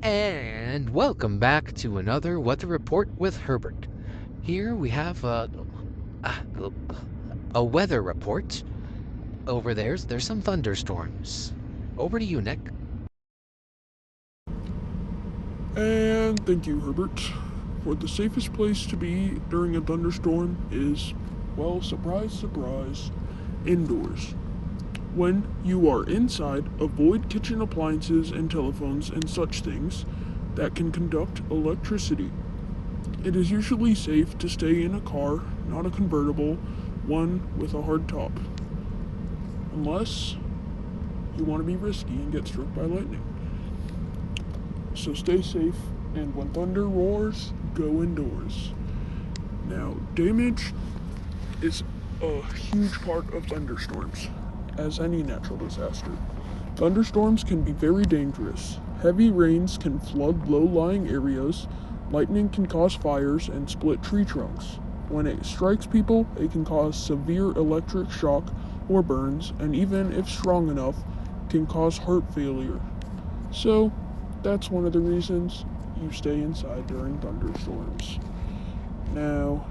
And welcome back to another Weather Report with Herbert. Here we have a weather report. Over there's some thunderstorms. Over to you, Nick. And thank you, Herbert. For the safest place to be during a thunderstorm is, well, surprise, surprise, indoors. When you are inside, avoid kitchen appliances and telephones and such things that can conduct electricity. It is usually safe to stay in a car, not a convertible, one with a hard top. Unless you want to be risky and get struck by lightning. So stay safe, and when thunder roars, go indoors. Now, damage is a huge part of thunderstorms, as any natural disaster. Thunderstorms can be very dangerous. Heavy rains can flood low-lying areas, lightning can cause fires and split tree trunks. When it strikes people, it can cause severe electric shock or burns, and even if strong enough, can cause heart failure. So, that's one of the reasons you stay inside during thunderstorms. Now,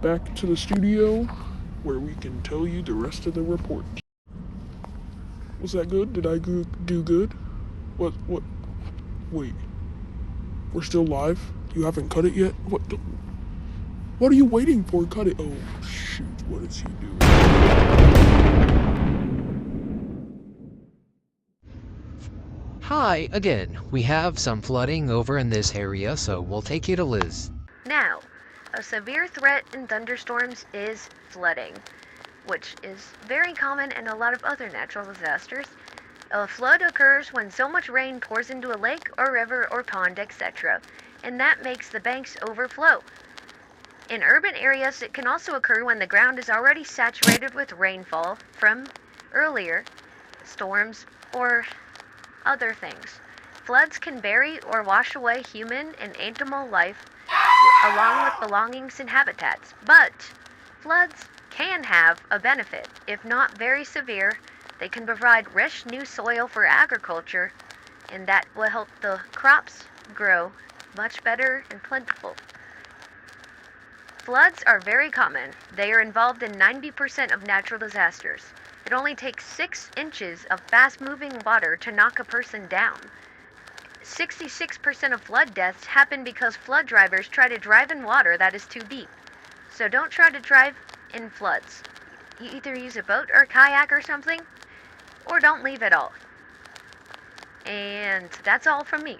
back to the studio where we can tell you the rest of the report. Was that good? Did I do good? What? Wait. We're still live? You haven't cut it yet? What are you waiting for? Cut it. Oh, shoot. What is he doing? Hi again. We have some flooding over in this area, so we'll take you to Liz. Now, a severe threat in thunderstorms is flooding, which is very common in a lot of other natural disasters. A flood occurs when so much rain pours into a lake or river or pond, etc., and that makes the banks overflow. In urban areas, it can also occur when the ground is already saturated with rainfall from earlier storms or other things. Floods can bury or wash away human and animal life along with belongings and habitats, but floods can have a benefit. If not very severe, they can provide rich new soil for agriculture, and that will help the crops grow much better and plentiful. Floods are very common. They are involved in 90% of natural disasters. It only takes 6 inches of fast-moving water to knock a person down. 66% of flood deaths happen because flood drivers try to drive in water that is too deep. So don't try to drive in floods. You either use a boat or a kayak or something, or don't leave at all. And that's all from me.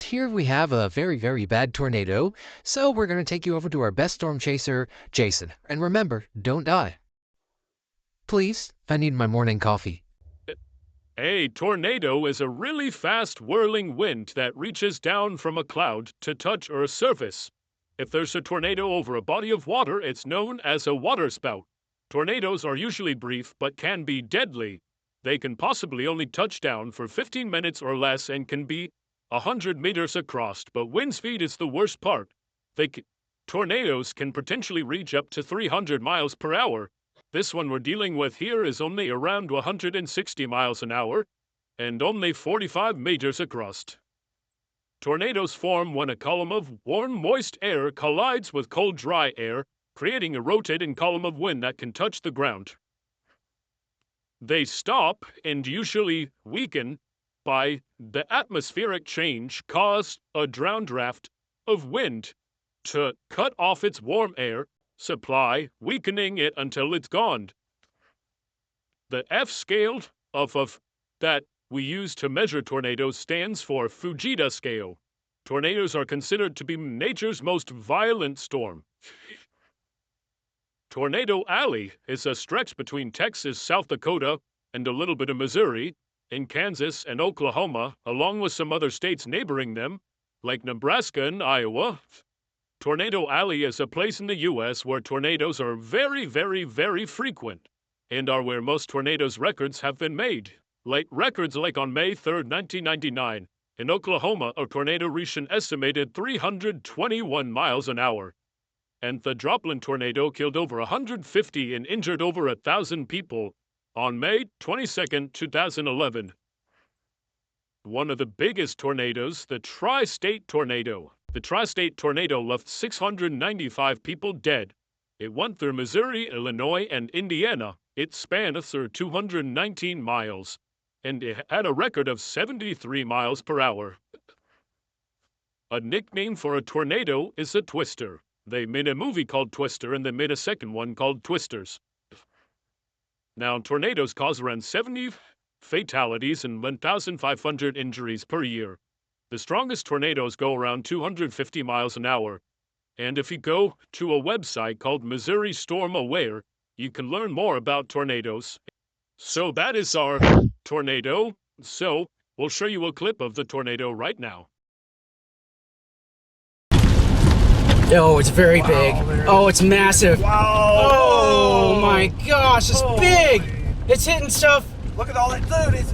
Here we have a very, very bad tornado, so we're going to take you over to our best storm chaser, Jason. And remember, don't die. Please, I need my morning coffee. A tornado is a really fast whirling wind that reaches down from a cloud to touch Earth's surface. If there's a tornado over a body of water, it's known as a waterspout. Tornadoes are usually brief but can be deadly. They can possibly only touch down for 15 minutes or less and can be 100 meters across, but wind speed is the worst part. Tornadoes can potentially reach up to 300 miles per hour. This one we're dealing with here is only around 160 miles an hour and only 45 meters across. Tornadoes form when a column of warm, moist air collides with cold, dry air, creating a rotating column of wind that can touch the ground. They stop and usually weaken by the atmospheric change caused a downdraft of wind to cut off its warm air supply, weakening it until it's gone. The F scale of that we use to measure tornadoes stands for Fujita scale. Tornadoes are considered to be nature's most violent storm. Tornado Alley is a stretch between Texas, South Dakota, and a little bit of Missouri, in Kansas and Oklahoma, along with some other states neighboring them, like Nebraska and Iowa. Tornado Alley is a place in the U.S. where tornadoes are very, very, very frequent, and are where most tornadoes records have been made. Records like on May 3, 1999, in Oklahoma, a tornado reached an estimated 321 miles an hour. And the Joplin tornado killed over 150 and injured over 1,000 people on May 22, 2011. One of the biggest tornadoes, the Tri-State Tornado. The Tri-State Tornado left 695 people dead. It went through Missouri, Illinois, and Indiana. It spanned through 219 miles, and it had a record of 73 miles per hour. A nickname for a tornado is a twister. They made a movie called Twister, and they made a second one called Twisters. Now, tornadoes cause around 70 fatalities and 1,500 injuries per year. The strongest tornadoes go around 250 miles an hour. And if you go to a website called Missouri Storm Aware, you can learn more about tornadoes. So that is our tornado. So we'll show you a clip of the tornado right now. Oh, it's very big. Oh, it's massive. Wow. Oh my gosh, it's big. It's hitting stuff. Look at all that food. It's